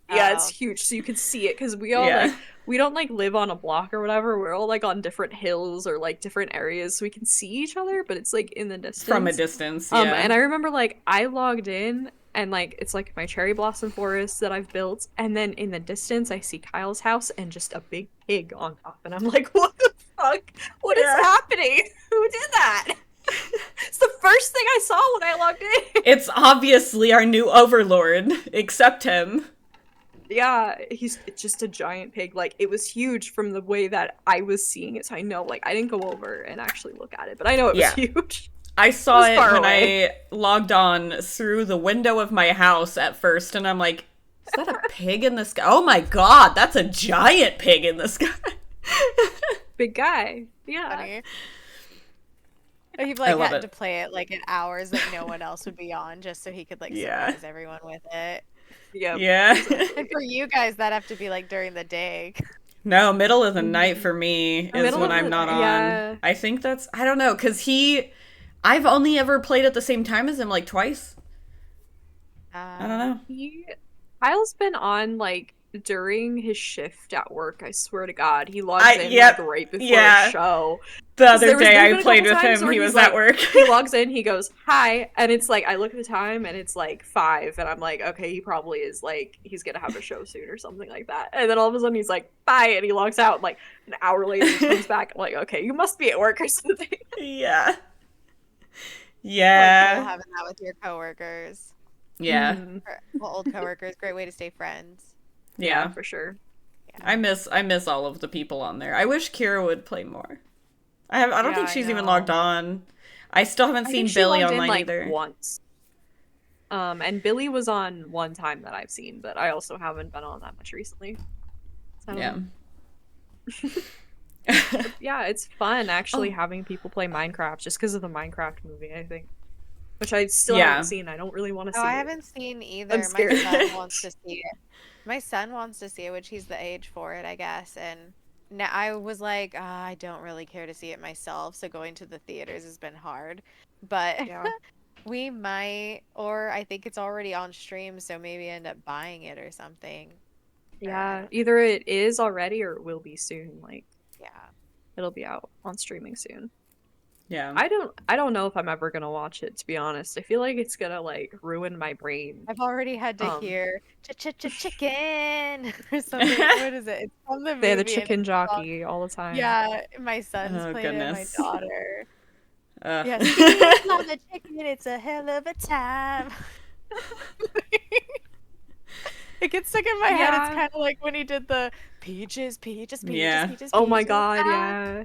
Yeah, it's Oh, huge, so you can see it because we all Yeah. like we don't like live on a block or whatever. We're all like on different hills or like different areas, so we can see each other, but it's like in the From a distance. distance, yeah. And I remember like I logged in and like it's like my cherry blossom forest that I've built, and then in the distance I see Kyle's house and just a big pig on top, and I'm like, what the fuck? What is Yeah. happening? Who did that? It's the first thing I saw when I logged in. It's obviously our new overlord. Accept him. Yeah, it's just a giant pig. Like it was huge from the way that I was seeing it, so I know like I didn't go over and actually look at it, but I know it was Yeah. huge. I It saw was it far when away. I logged on through the window of my house at first, and I'm like, is that a pig in the sky? Oh my god, that's a giant pig in the sky. Big guy. Yeah. funny. You've I like love had it. to play it like at hours that no one else would be on, just so he could like Yeah. surprise everyone with it. Yep. Yeah. And for you guys, that have to be like during the day. No, middle of the night Mhm. for me The is middle when of I'm the not on. yeah. I think that's, I don't know, because I've only ever played at the same time as him like twice. I don't know. He Kyle's been on like during his shift at work, I swear to God. He logs in like Yep. right before a Yeah. show. The Because other day there's I been a played couple with times him, where he he's was at like work. he logs in, he goes, "Hi," and it's like I look at the time and it's like 5 and I'm like, okay, he probably is like he's gonna have a show soon or something like that. And then all of a sudden he's like, "Bye," and he logs out like an hour later he comes back. I'm like, okay, you must be at work or something. Yeah. Like cool Yeah. having that with your coworkers. Yeah. Mhm. Or, well, old coworkers, great way to stay friends. Yeah, Yeah. for sure. Yeah. I miss all of the people on there. I wish Kira would play more. I don't Yeah, think I she's even logged know. on. I still haven't I think seen she Billy logged in online like either. once. And Billy was on one time that I've seen, but I also haven't been on that much recently. Yeah. So yeah, it's fun actually Oh. having people play Minecraft just because of the Minecraft movie, I think. Which I still haven't Yeah. seen. I don't really want to Oh, see I it. haven't seen I'm either. My scared. son wants to see it. My son wants to see it, which he's the age for it, I guess. And now I was like, "Ah, I don't really care to see it myself, so going to the theaters has been hard. But Yeah. we might, or I think it's already on stream, so maybe end up buying it or something. Or I Yeah. don't, Either it is already or it will be soon. Like yeah. it'll be out on streaming soon. Yeah. I don't know if I'm ever gonna watch it, to be honest. I feel like it's gonna like ruin my brain. I've already had to Um hear chicken or something. What is it? It's from the they're the movie and chicken it's song. jockey all the time. Yeah, my son's Oh played it and my goodness. daughter. Uh. Yeah, Steve's on the chicken. It's a hell of a time. It gets stuck in my head. It's Yeah. kind of like when he did the peaches, peaches, peaches, Yeah. peaches, Oh my peaches. god, Ah.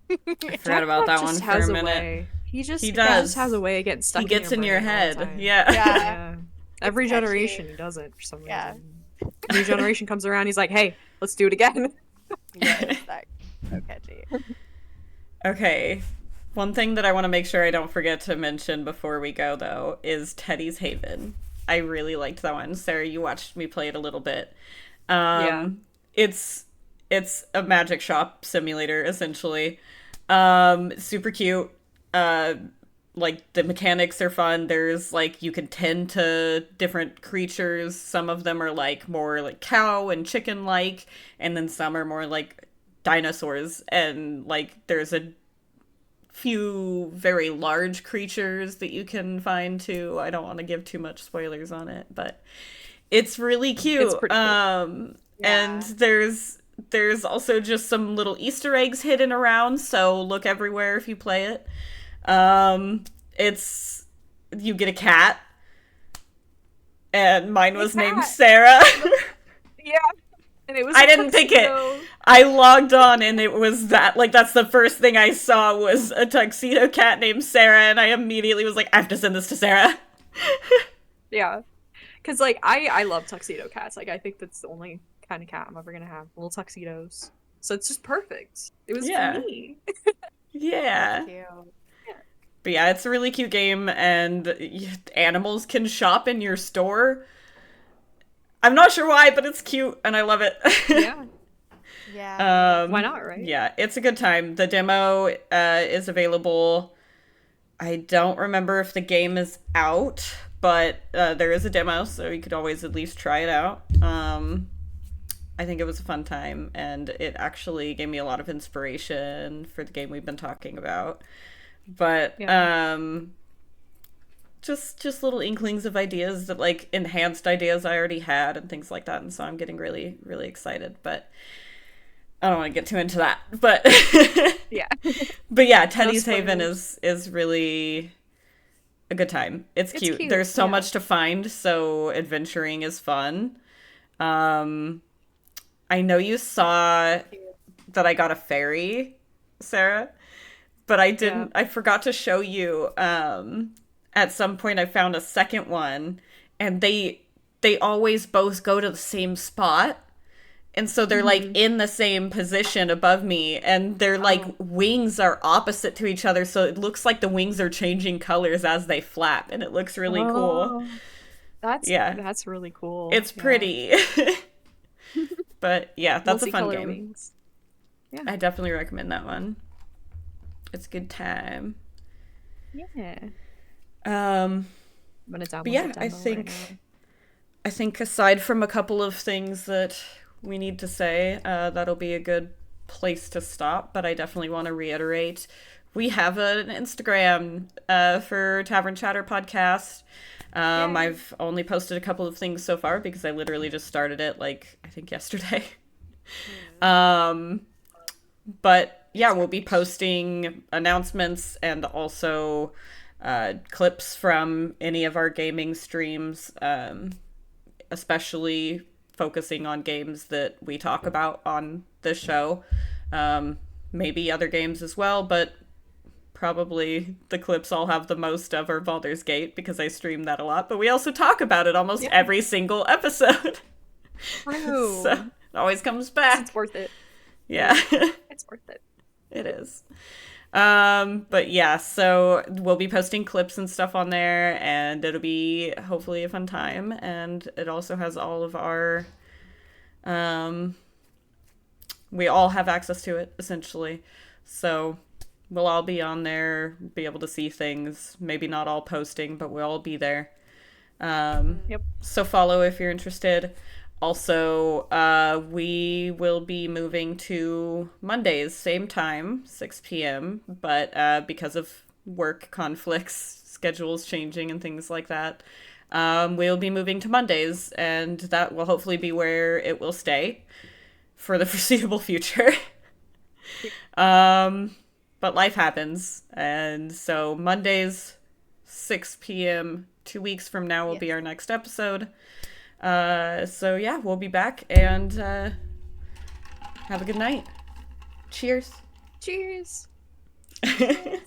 yeah. I forgot about that one just for has a a minute. way. He just He he just does. has a way of getting stuck He gets in your brain all the head. time. Yeah. Yeah. Yeah. Every catchy. generation he does it for some Yeah. reason. New generation comes around, he's like, "Hey, let's do it again." Yes, that so catchy. Okay. One thing that I want to make sure I don't forget to mention before we go, though, is Teddy's Haven. I really liked that one. Sarah, you watched me play it a little bit. Yeah. It's a magic shop simulator, essentially. Super cute. Like, the mechanics are fun. There's, like, you can tend to different creatures. Some of them are, like, more, like, cow and chicken-like. And then some are more, like, dinosaurs. And, like, there's a few very large creatures that you can find too. I don't want to give too much spoilers on it, but it's really cute. It's pretty cool. And there's also just some little Easter eggs hidden around, so look everywhere if you play it. It's you get a cat, and mine was named Sarah. Yeah. And it was I didn't pick it. I logged on and it was that's the first thing I saw was a tuxedo cat named Sarah, and I immediately was like, I have to send this to Sarah. Yeah. Cause like I love tuxedo cats. Like I think that's the only kind of cat I'm ever gonna have. Little tuxedos. So it's just perfect. It was Yeah. for me. Yeah. Cute. But yeah, it's a really cute game, and animals can shop in your store. I'm not sure why, but it's cute, and I love it. Yeah. Yeah. Why not, right? Yeah, it's a good time. The demo is available. I don't remember if the game is out, but there is a demo, so you could always at least try it out. I think it was a fun time, and it actually gave me a lot of inspiration for the game we've been talking about. But Yeah. just little inklings of ideas that like enhanced ideas I already had and things like that, and so I'm getting really really excited. But I don't want to get too into that. But Yeah. but yeah, No Teddy's Haven spoilers. is really a good time. It's It's cute. cute. There's so Yeah. much to find, so adventuring is fun. Um, I know you saw that I got a fairy, Sarah, but I Yeah. didn't. I forgot to show you. At some point, I found a second one, and they always both go to the same spot. And so they're like Hmm. in the same position above me, and their like Oh. wings are opposite to each other, so it looks like the wings are changing colors as they flap, and it looks really cool. Oh. That's Yeah, that's really cool. it's Yeah. pretty. But yeah, that's a fun Multicolor game. wings. Yeah. I definitely recommend that one. It's a good time. Yeah. Um, I'm gonna but download the yeah, I demo right think now. I think aside from a couple of things that we need to say, that'll be a good place to stop. But I definitely want to reiterate we have an Instagram for Tavern Chatter podcast. Yay. I've only posted a couple of things so far because I literally just started it like I think yesterday. um, but yeah, we'll be posting announcements and also clips from any of our gaming streams. Especially focusing on games that we talk about on this show. Maybe other games as well, but probably the clips I'll have the most of are Baldur's Gate because I stream that a lot. But we also talk about it almost Yeah. every single episode. So True. it always comes 'Cause it's back. worth it. Yeah, It's worth it. it is. But yeah, so we'll be posting clips and stuff on there, and it'll be hopefully a fun time. And it also has all of our, um, we all have access to it essentially. So we'll all be on there, be able to see things. Maybe not all posting, but we'll all be there. Yep. So follow if you're interested. Also, we will be moving to Mondays, same time, 6 p.m. But because of work conflicts, schedules changing, and things like that, we'll be moving to Mondays, and that will hopefully be where it will stay for the foreseeable future. But life happens, and so Mondays, 6 p.m. 2 weeks from now will Yes. be our next episode. So yeah, we'll be back and have a good night. Cheers. Cheers. Cheers.